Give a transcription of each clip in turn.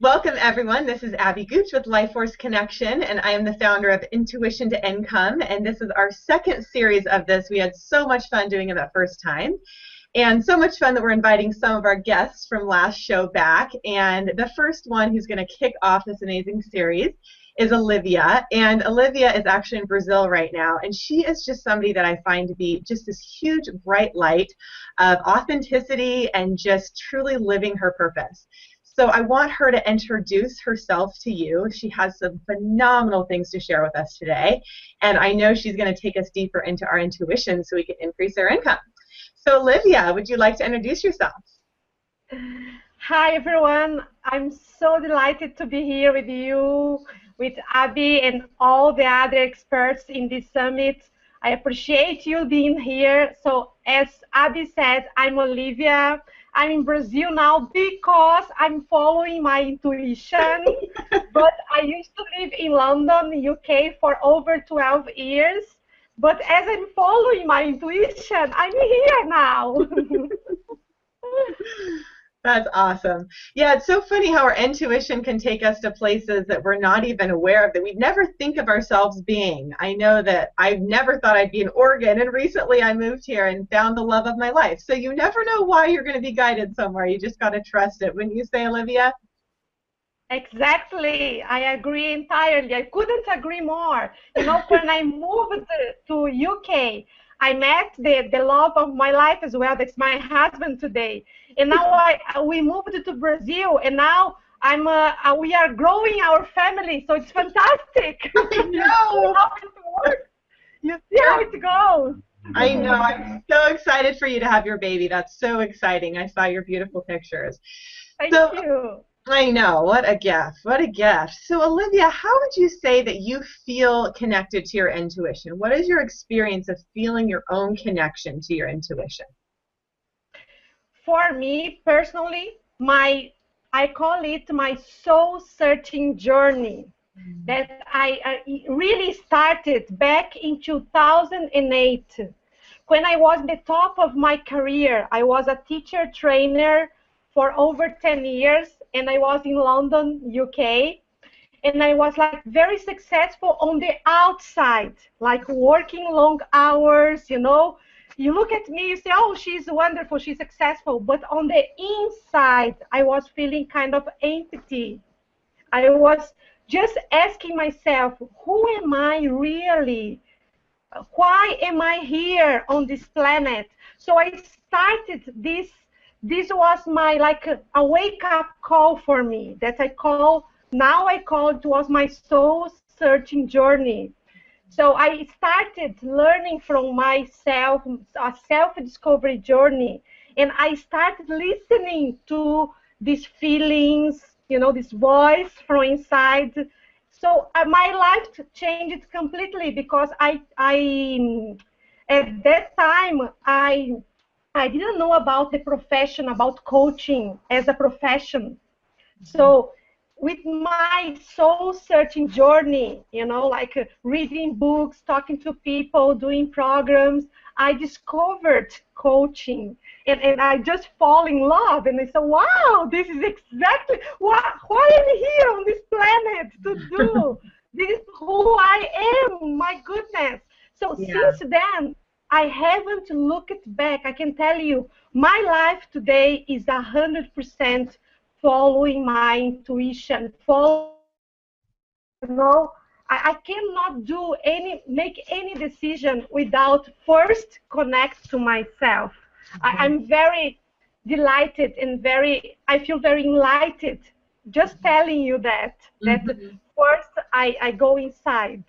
Welcome, everyone. This is Abby Gooch with Life Force Connection, and I am the founder of Intuition to Income, and this is our second series of this. We had so much fun doing it that first time, and so much fun that we're inviting some of our guests from last show back, and the first one who's going to kick off this amazing series is Olivia, and Olivia is actually in Brazil right now, and she is just somebody that I find to be just this huge bright light of authenticity and just truly living her purpose. So I want her to introduce herself to you. She has some phenomenal things to share with us today, and I know she's going to take us deeper into our intuition so we can increase our income. So Olivia, would you like to introduce yourself? Hi everyone, I'm so delighted to be here with you, with Abby and all the other experts in this summit. I appreciate you being here. So as Abby said, I'm Olivia. I'm in Brazil now because I'm following my intuition, but I used to live in London, UK for over 12 years. But as I'm following my intuition, I'm here now. That's awesome. Yeah, it's so funny how our intuition can take us to places that we're not even aware of, that we never think of ourselves being. I know that I've never thought I'd be in Oregon, and recently I moved here and found the love of my life. So you never know why you're going to be guided somewhere. You just got to trust it. Wouldn't you say, Olivia? Exactly. I agree entirely. I couldn't agree more. You know, when I moved to UK, I met the love of my life as well. That's my husband today. And now we moved to Brazil, and now we are growing our family. So it's fantastic. I know. How it works. You see how it goes. I know. I'm so excited for you to have your baby. That's so exciting. I saw your beautiful pictures. Thank you. I know. What a gift. What a gift. So, Olivia, how would you say that you feel connected to your intuition? What is your experience of feeling your own connection to your intuition? For me, personally, I call it my soul-searching journey that I really started back in 2008 when I was at the top of my career. I was a teacher trainer for over 10 years, and I was in London, UK, and I was like very successful on the outside, like working long hours, you know. You look at me, you say, oh, she's wonderful, she's successful, but on the inside, I was feeling kind of empty. I was just asking myself, who am I really? Why am I here on this planet? So I started this was my like a wake-up call for me that I call it was my soul searching journey. So I started learning from myself, a self-discovery journey, and I started listening to these feelings, you know, this voice from inside. So my life changed completely because at that time I didn't know about the profession, about coaching as a profession. So with my soul searching journey, you know, like reading books, talking to people, doing programs, I discovered coaching, and I just fall in love, and I said, wow, this is exactly why I'm here on this planet to do. This is who I am, my goodness. So since then, I haven't looked back. I can tell you, my life today is 100% following my intuition. You know, I cannot make any decision without first connect to myself. I'm very delighted and I feel very enlightened just telling you that first I go inside.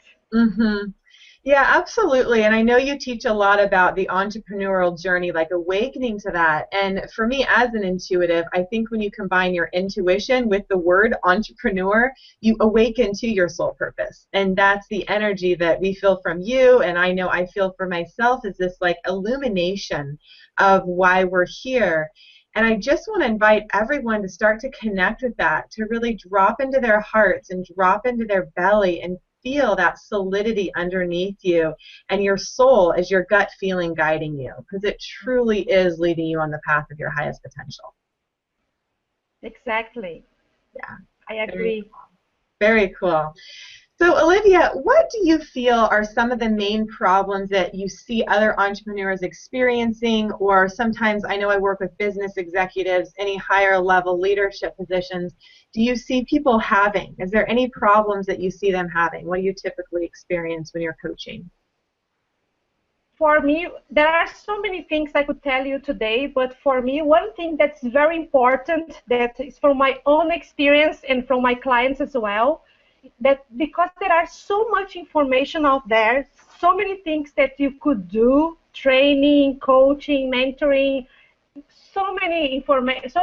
Yeah, absolutely. And I know you teach a lot about the entrepreneurial journey, like awakening to that. And for me, as an intuitive, I think when you combine your intuition with the word entrepreneur, you awaken to your soul purpose. And that's the energy that we feel from you. And I know I feel for myself is this like illumination of why we're here. And I just want to invite everyone to start to connect with that, to really drop into their hearts and drop into their belly and feel that solidity underneath you and your soul as your gut feeling guiding you, because it truly is leading you on the path of your highest potential. Exactly. Yeah. I Very, agree. very cool. So, Olivia, what do you feel are some of the main problems that you see other entrepreneurs experiencing? Or sometimes I know I work with business executives, any higher level leadership positions. Do you see people having? Is there any problems that you see them having? What do you typically experience when you're coaching? For me, there are so many things I could tell you today, but for me, one thing that's very important that is from my own experience and from my clients as well, that because there are so much information out there, so many things that you could do, training, coaching, mentoring, so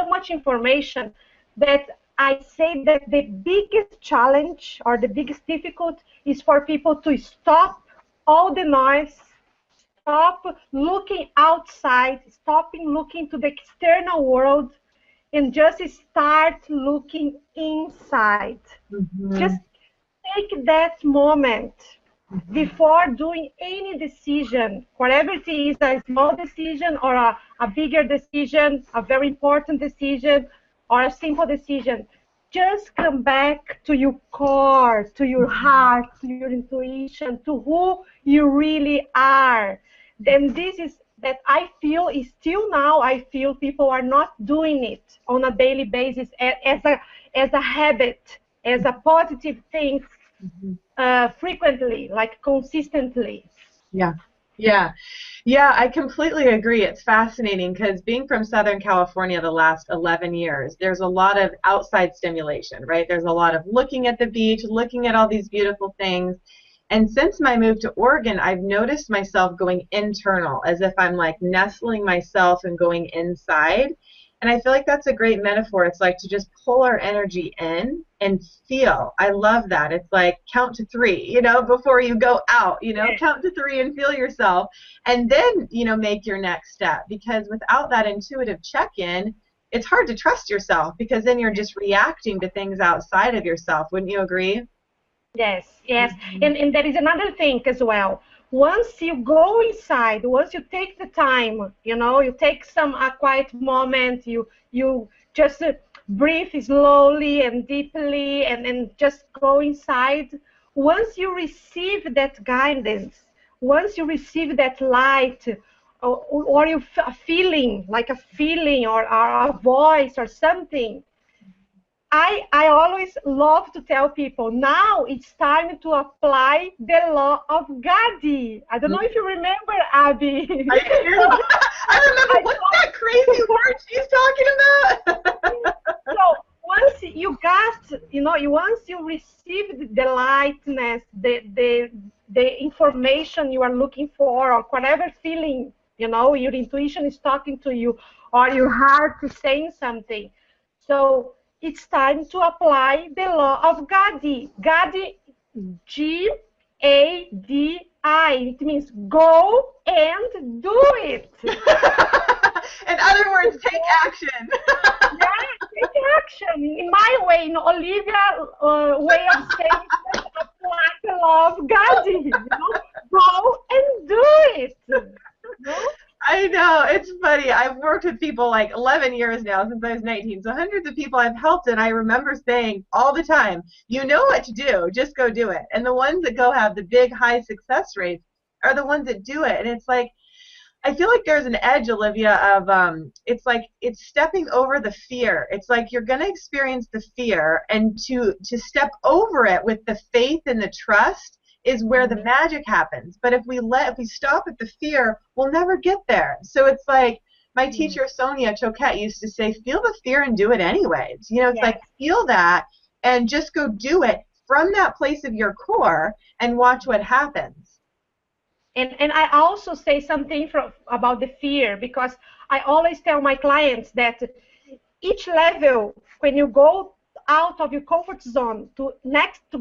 much information that I say that the biggest challenge or the biggest difficult is for people to stop all the noise, stop looking outside, stopping looking to the external world, and just start looking inside. Just Mm-hmm. take that moment before doing any decision, whatever it is, a small decision or a bigger decision, a very important decision, or a simple decision. Just come back to your core, to your heart, to your intuition, to who you really are. Then this is that I feel is still now I feel people are not doing it on a daily basis as a habit, as a positive thing Mm-hmm. frequently, like consistently. Yeah. Yeah. Yeah, I completely agree. It's fascinating because being from Southern California the last 11 years, there's a lot of outside stimulation, right? There's a lot of looking at the beach, looking at all these beautiful things. And since my move to Oregon, I've noticed myself going internal, as if I'm like nestling myself and going inside. And I feel like that's a great metaphor. It's like to just pull our energy in and feel. I love that. It's like count to three, before you go out, count to three and feel yourself. And then, make your next step. Because without that intuitive check in, it's hard to trust yourself because then you're just reacting to things outside of yourself. Wouldn't you agree? Yes, yes. Mhm. And there is another thing as well. Once you go inside, once you take the time, you take some a quiet moment, you just breathe slowly and deeply and just go inside. Once you receive that guidance, once you receive that light, or you a feeling, like a feeling or a voice or something, I always love to tell people now it's time to apply the law of Gadi. I don't know if you remember, Abby. I do. I remember I what's that crazy word she's talking about? So once you got, once you receive the lightness, the information you are looking for, or whatever feeling, your intuition is talking to you, or your heart is saying something. So it's time to apply the law of Gadi. Gadi, Gadi. It means go and do it. In other words, take action. Yeah, take action. In my way, in Olivia way of saying, just apply the law of God. Go and do it. I know, it's funny. I've worked with people like 11 years now since I was 19. So hundreds of people I've helped, and I remember saying all the time, you know what to do, just go do it. And the ones that go have the big high success rates are the ones that do it. And it's like, I feel like there's an edge, Olivia, of it's like it's stepping over the fear. It's like you're going to experience the fear, and to step over it with the faith and the trust is where the magic happens. But if we stop at the fear, we'll never get there. So it's like my teacher Sonia Choquette used to say, feel the fear and do it anyways. It's Yes. like feel that and just go do it from that place of your core and watch what happens. And I also say something about the fear, because I always tell my clients that each level, when you go out of your comfort zone to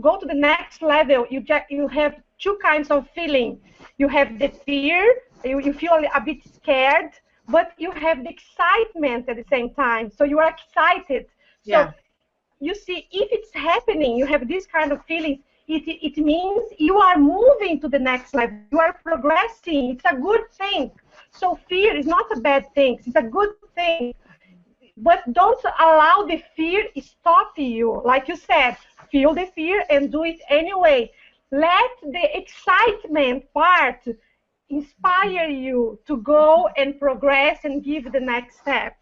go to the next level, you have two kinds of feeling. You have the fear, you feel a bit scared, but you have the excitement at the same time. So you are excited. So Yeah. you see, if it's happening, you have this kind of feelings, it means you are moving to the next level. You are progressing. It's a good thing. So fear is not a bad thing. It's a good thing. but don't allow the fear stop you. Like you said, feel the fear and do it anyway. Let the excitement part inspire you to go and progress and give the next step.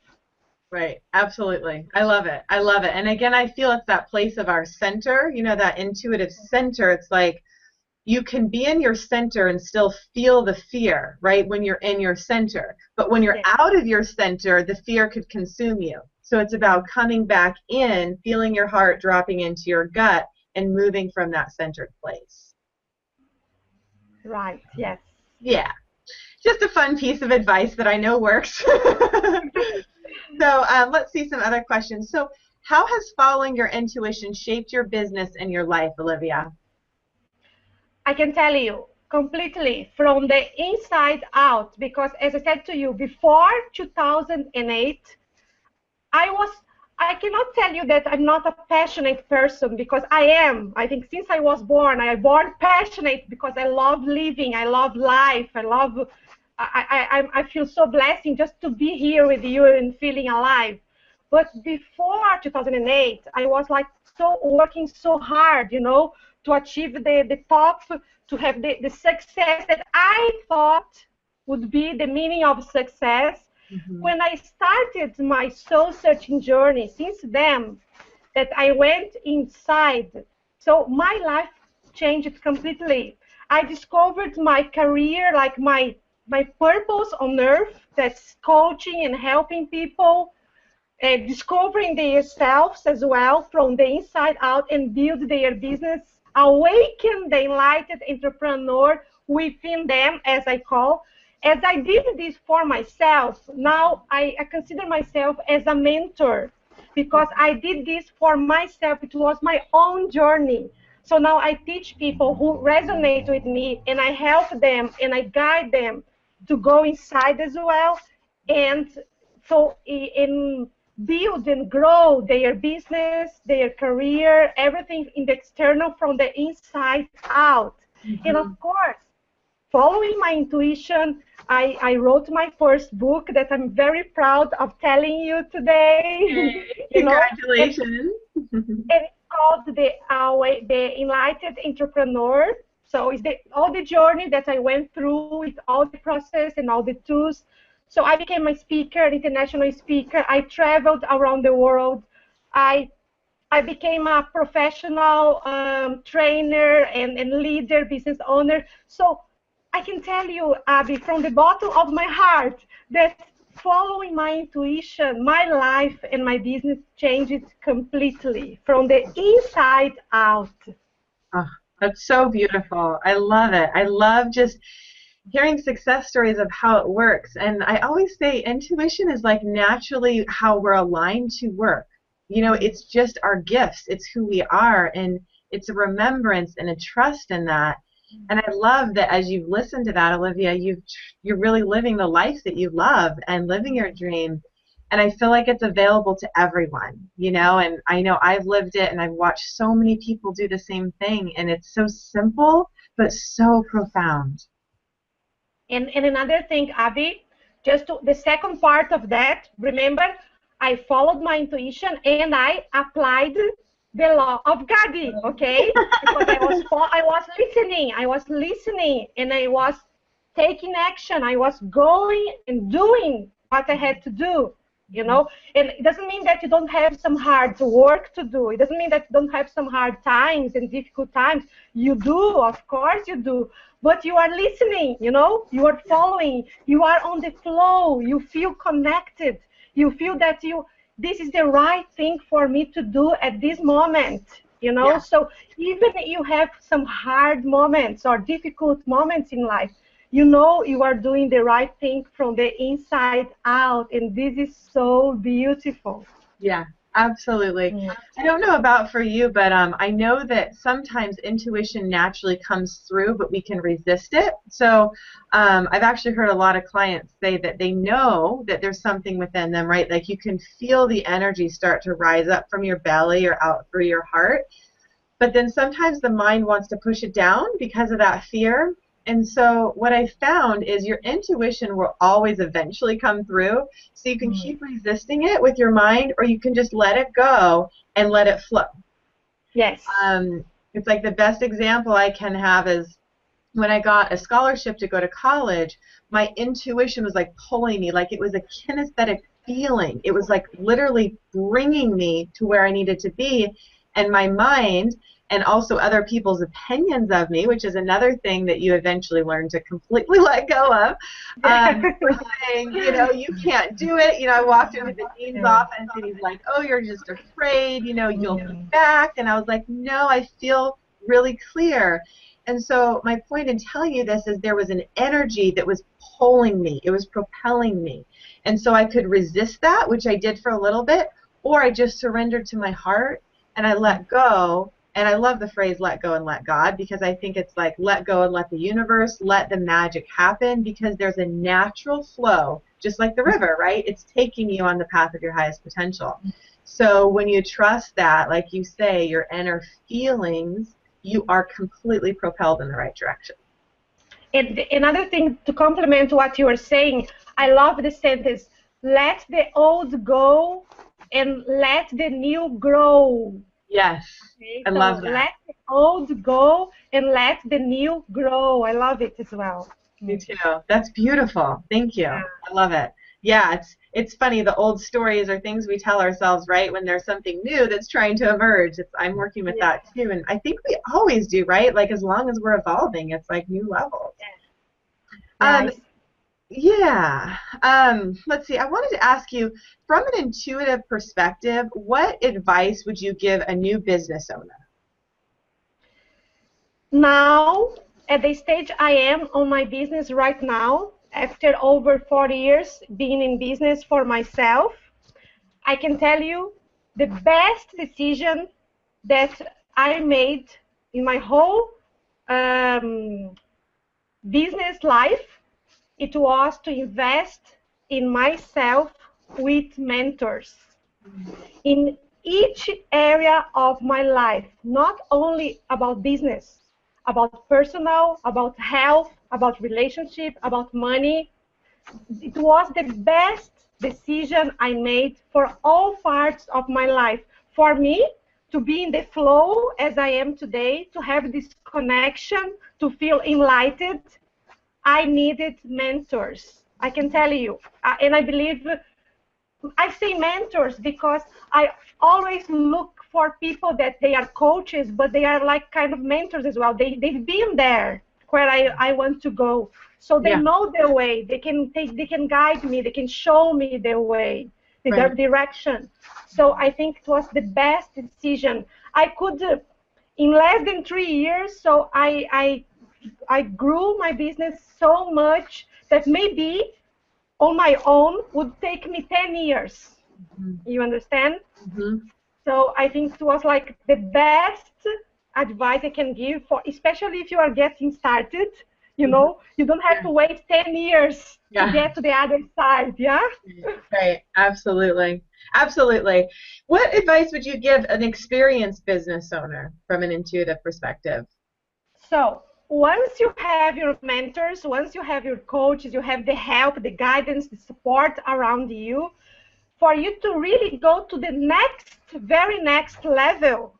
Right. Absolutely. I love it. I love it. And again, I feel it's that place of our center, that intuitive center. It's like you can be in your center and still feel the fear, right, when you're in your center. But when you're Yes. out of your center, the fear could consume you. So it's about coming back in, feeling your heart dropping into your gut, and moving from that centered place. Right, yes. Yeah. Just a fun piece of advice that I know works. So let's see some other questions. So how has following your intuition shaped your business and your life, Olivia? I can tell you completely from the inside out, because as I said to you, before 2008, I was, I cannot tell you that I'm not a passionate person, because I am. I think since I was born, I born passionate because I love living, I love life, I feel so blessing just to be here with you and feeling alive. But before 2008, I was like so working so hard, to achieve the top, to have the success that I thought would be the meaning of success. Mm-hmm. When I started my soul searching journey, since then, that I went inside, so my life changed completely. I discovered my career, like my purpose on earth, that's coaching and helping people, discovering themselves as well from the inside out and build their business, awaken the enlightened entrepreneur within them, as I call. As I did this for myself, now I consider myself as a mentor, because I did this for myself. It was my own journey. So now I teach people who resonate with me, and I help them and I guide them to go inside as well, and so in build and grow their business, their career, everything in the external from the inside out. And Mm-hmm. of course, following my intuition, I wrote my first book that I'm very proud of telling you today. Yay. you know, and, Congratulations. and it's called the Enlightened Entrepreneur. So it's all the journey that I went through with all the process and all the tools. So I became a speaker, an international speaker. I traveled around the world. I I became a professional trainer and leader, business owner. So I can tell you, Abby, from the bottom of my heart, that following my intuition, my life and my business changed completely from the inside out. Oh, that's so beautiful. I love it. I love just hearing success stories of how it works. And I always say intuition is like naturally how we're aligned to work. It's just our gifts. It's who we are. And it's a remembrance and a trust in that. And I love that as you've listened to that, Olivia, you're really living the life that you love and living your dream. And I feel like it's available to everyone, and I know I've lived it and I've watched so many people do the same thing. And it's so simple, but so profound. And another thing, Abby, the second part of that, remember, I followed my intuition and I applied the law of Gadi, okay? Because I was listening, and I was taking action. I was going and doing what I had to do. And it doesn't mean that you don't have some hard work to do. It doesn't mean that you don't have some hard times and difficult times. You do, of course you do. But you are listening. You are following, you are on the flow, you feel connected, you feel that this is the right thing for me to do at this moment. Yeah. So even if you have some hard moments or difficult moments in life, you are doing the right thing from the inside out, and this is so beautiful. Yeah, absolutely. Mm. I don't know about for you, but I know that sometimes intuition naturally comes through, but we can resist it. So I've actually heard a lot of clients say that they know that there's something within them, right? Like you can feel the energy start to rise up from your belly or out through your heart. But then sometimes the mind wants to push it down because of that fear. And so what I found is your intuition will always eventually come through. So you can keep resisting it with your mind, or you can just let it go and let it flow. Yes. It's like the best example I can have is when I got a scholarship to go to college, my intuition was like pulling me, like it was a kinesthetic feeling. It was like literally bringing me to where I needed to be. And my mind and also other people's opinions of me, which is another thing that you eventually learn to completely let go of, for saying, you know, you can't do it. You know, I walked into the dean's office and he's like, oh, you're just afraid, you know, you'll be back. And I was like, no, I feel really clear. And so my point in telling you this is there was an energy that was pulling me. It was propelling me. And so I could resist that, which I did for a little bit, or I just surrendered to my heart and I let go. And I love the phrase let go and let God, because I think it's like let go and let the universe, let the magic happen, because there's a natural flow, just like the river, right? It's taking you on the path of your highest potential. So when you trust that, like you say, your inner feelings, you are completely propelled in the right direction. And another thing to complement what you were saying, I love the sentence, let the old go and let the new grow. Yes, Okay, I so love that. let the old go and let the new grow. I love it as well. Me too. That's beautiful. Thank you. Yeah. I love it. Yeah, it's funny. The old stories are things we tell ourselves, right, when there's something new that's trying to emerge. I'm working with that too, and I think we always do, right? Like as long as we're evolving, it's like new levels. Nice. Yeah. Let's see. I wanted to ask you, from an intuitive perspective, what advice would you give a new business owner? Now, at the stage I am on my business right now, after over 40 years being in business for myself, I can tell you the best decision that I made in my whole business life, it was to invest in myself with mentors in each area of my life, not only about business, about personal, about health, about relationship, about money. It was the best decision I made for all parts of my life. For me, to be in the flow as I am today, to have this connection, to feel enlightened, I needed mentors. I can tell you. And I believe I say mentors because I always look for people that they are coaches, but they are like kind of mentors as well. They've been there where I want to go. So they know their way. They can guide me. They can show me their way, the direction. So I think it was the best decision. I could, in less than 3 years, so I grew my business so much that maybe on my own would take me 10 years. You understand? So I think it was like the best advice I can give for, especially if you are getting started, you know, you don't have to wait 10 years to get to the other side, yeah? Right, absolutely. Absolutely. What advice would you give an experienced business owner from an intuitive perspective? So once you have your mentors, once you have your coaches, you have the help, the guidance, the support around you, for you to really go to the very next level,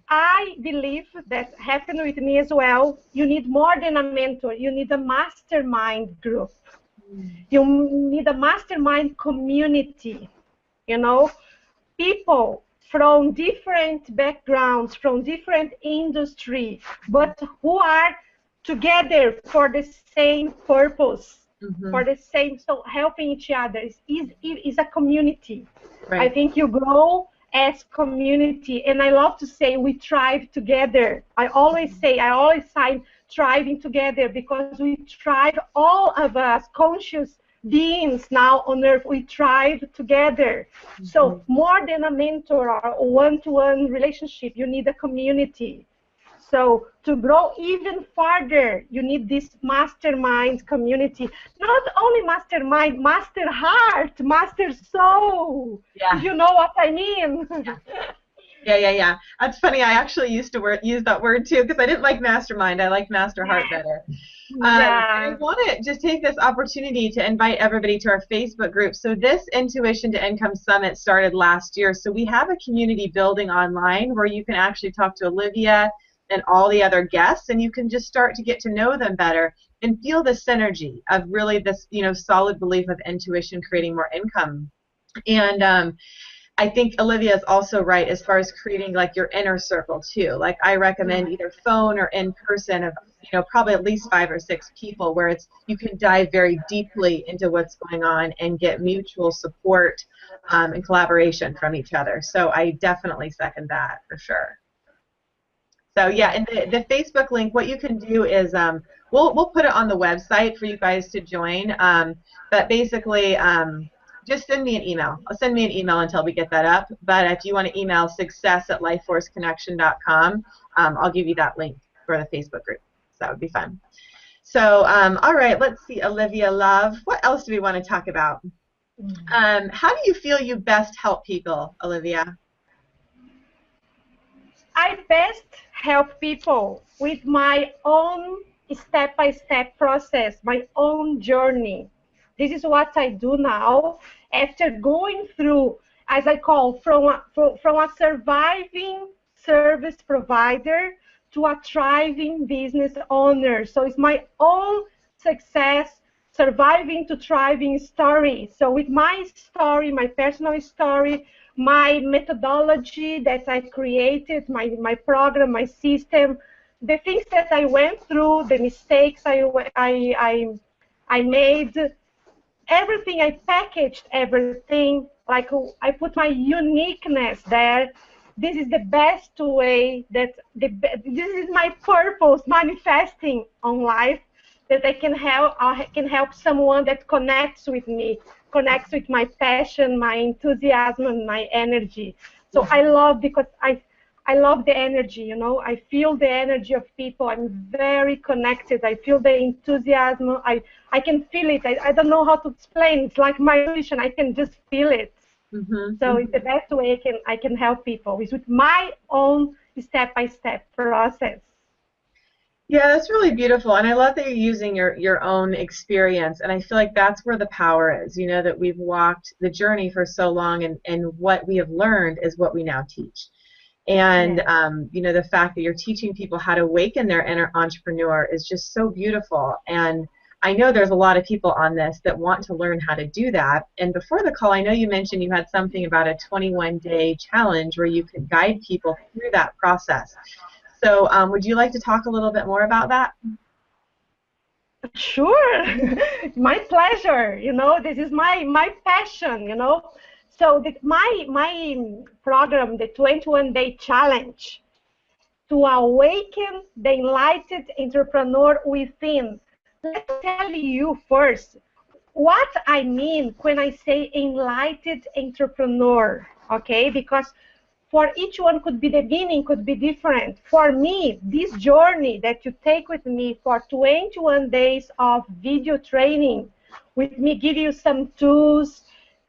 I believe that happened with me as well. You need more than a mentor. You need a mastermind group. You need a mastermind community, you know, people from different backgrounds, from different industry, but who are together for the same purpose, for the same, so helping each other is a community. I think you grow as community, and I love to say we thrive together. I always sign thriving together, because we thrive, all of us conscious beings now on earth, we thrive together. So more than a mentor or a one-to-one relationship, you need a community. So to grow even further, you need this mastermind community. Not only mastermind, master heart, master soul. If you know what I mean. Yeah. That's funny. I actually used to use that word too because I didn't like mastermind. I like master heart Yeah. better. And I Yeah. want to just take this opportunity to invite everybody to our Facebook group. So this Intuition to Income Summit started last year. So we have a community building online where you can actually talk to Olivia and all the other guests, and you can just start to get to know them better and feel the synergy of really this, solid belief of intuition creating more income. And I think Olivia is also right as far as creating like your inner circle too. Like I recommend either phone or in person of probably at least 5 or 6 people where it's you can dive very deeply into what's going on and get mutual support and collaboration from each other. So I definitely second that for sure. So yeah, and the Facebook link, what you can do is we'll put it on the website for you guys to join. But basically, just send me an email. I'll send me an email until we get that up. But if you want to email success@lifeforceconnection.com, I'll give you that link for the Facebook group. So that would be fun. So all right, let's see, Olivia Love. What else do we want to talk about? How do you feel you best help people, Olivia? I best help people with my own step-by-step process, my own journey. This is what I do now after going through, as I call, from a surviving service provider to a thriving business owner. So it's my own success, surviving to thriving story. So with my story, my personal story, my methodology that I created, my program, my system, the things that I went through, the mistakes I made, everything, I packaged everything, like I put my uniqueness there. This is the best way this is my purpose manifesting on life, that I can help someone that connects with me, connects with my passion, my enthusiasm, and my energy. So I love, because I love the energy, I feel the energy of people. I'm very connected. I feel the enthusiasm. I can feel it. I don't know how to explain. It's like my intuition. I can just feel it. So it's the best way I can help people is with my own step-by-step process. Yeah, that's really beautiful, and I love that you're using your own experience, and I feel like that's where the power is. That we've walked the journey for so long, and what we have learned is what we now teach. And the fact that you're teaching people how to awaken their inner entrepreneur is just so beautiful. And I know there's a lot of people on this that want to learn how to do that. And before the call, I know you mentioned you had something about a 21-day challenge where you could guide people through that process. So would you like to talk a little bit more about that? Sure, my pleasure. This is my passion. So my program, the 21-day challenge, to awaken the enlightened entrepreneur within. Let me tell you first what I mean when I say enlightened entrepreneur, okay? Because for each one could be the meaning could be different. For me, this journey that you take with me for 21 days of video training, with me give you some tools,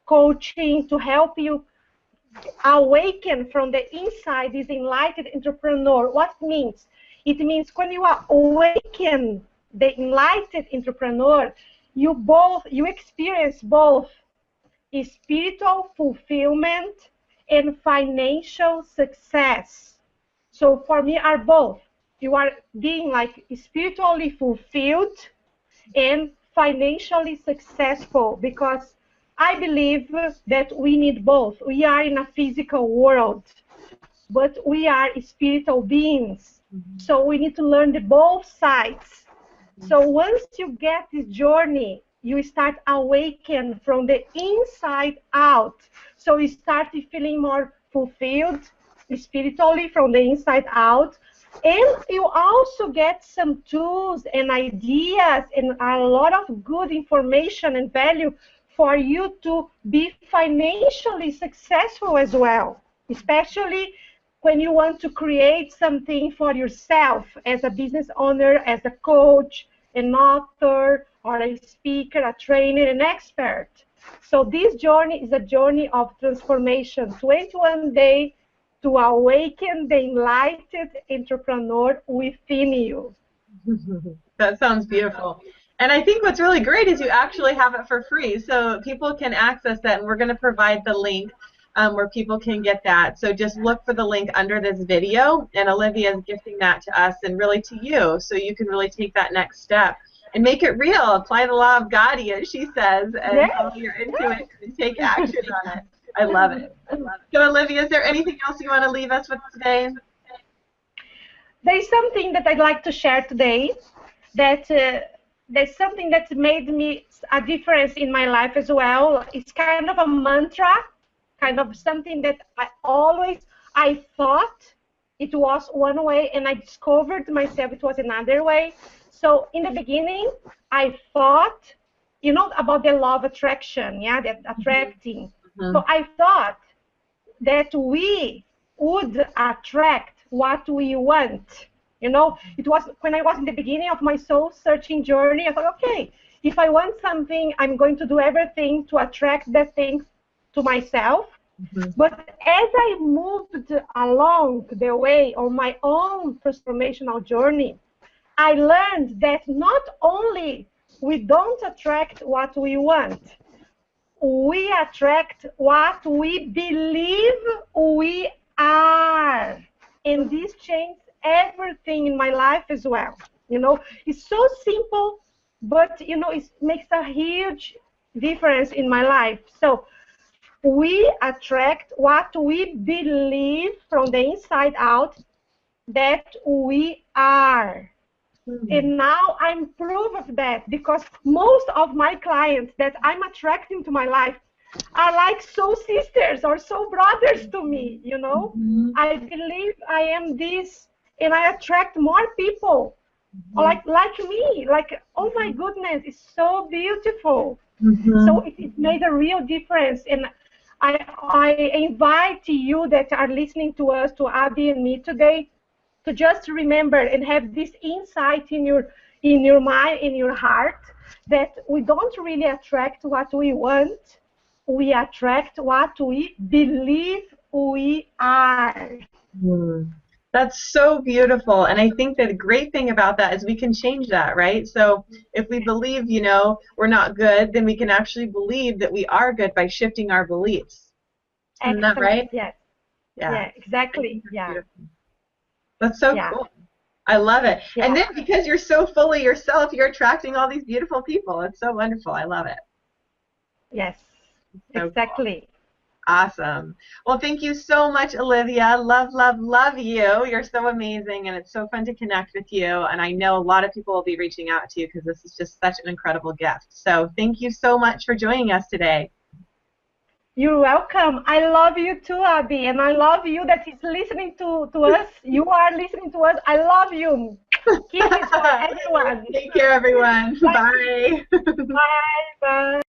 coaching to help you awaken from the inside this enlightened entrepreneur. What it means? It means when you awaken the enlightened entrepreneur, you experience both spiritual fulfillment and financial success. So for me are both. You are being like spiritually fulfilled and financially successful, because I believe that we need both. We are in a physical world, but we are spiritual beings. So we need to learn the both sides. So once you get this journey, you start awaken from the inside out. So you start feeling more fulfilled spiritually from the inside out. And you also get some tools and ideas and a lot of good information and value for you to be financially successful as well, especially when you want to create something for yourself as a business owner, as a coach, an author, or a speaker, a trainer, an expert. So this journey is a journey of transformation. 21 days to awaken the enlightened entrepreneur within you. That sounds beautiful. And I think what's really great is you actually have it for free, so people can access that, and we're going to provide the link where people can get that. So just look for the link under this video, and Olivia is gifting that to us and really to you, so you can really take that next step and make it real. Apply the law of God, as she says, and Yes. follow your intuition and take action on it. I love it. I love it. So Olivia, is there anything else you want to leave us with today? There is something that I'd like to share today, that there's something that made me a difference in my life as well. It's kind of a mantra, kind of something that I thought it was one way, and I discovered myself it was another way. So in the beginning, I thought, you know, about the law of attraction, yeah, that attracting. So I thought that we would attract what we want. You know, it was when I was in the beginning of my soul searching journey, I thought, okay, if I want something, I'm going to do everything to attract that thing to myself. But as I moved along the way on my own transformational journey, I learned that not only we don't attract what we want, we attract what we believe we are. And this changed everything in my life as well. You know, it's so simple, but, you know, it makes a huge difference in my life. So we attract what we believe from the inside out that we are. And now I'm proof of that, because most of my clients that I'm attracting to my life are like soul sisters or soul brothers to me, you know. I believe I am this, and I attract more people like me, like, oh my goodness, it's so beautiful. So it made a real difference. And I invite you that are listening to us, to Abby and me today, to just remember and have this insight in your mind, in your heart, that we don't really attract what we want, we attract what we believe we are. That's so beautiful. And I think that the great thing about that is we can change that, right? So if we believe, you know, we're not good, then we can actually believe that we are good by shifting our beliefs. Isn't that right? Yes. Yeah, exactly. Yeah. Beautiful. That's so cool. I love it. Yeah. And then because you're so full of yourself, you're attracting all these beautiful people. It's so wonderful. I love it. Yes, so exactly. Cool. Awesome. Well, thank you so much, Olivia. Love, love, love you. You're so amazing, and it's so fun to connect with you. And I know a lot of people will be reaching out to you because this is just such an incredible gift. So thank you so much for joining us today. You're welcome. I love you too, Abby, and I love you that is listening to us. You are listening to us. I love you. Kisses for everyone. Take care, everyone. Bye. Bye. Bye.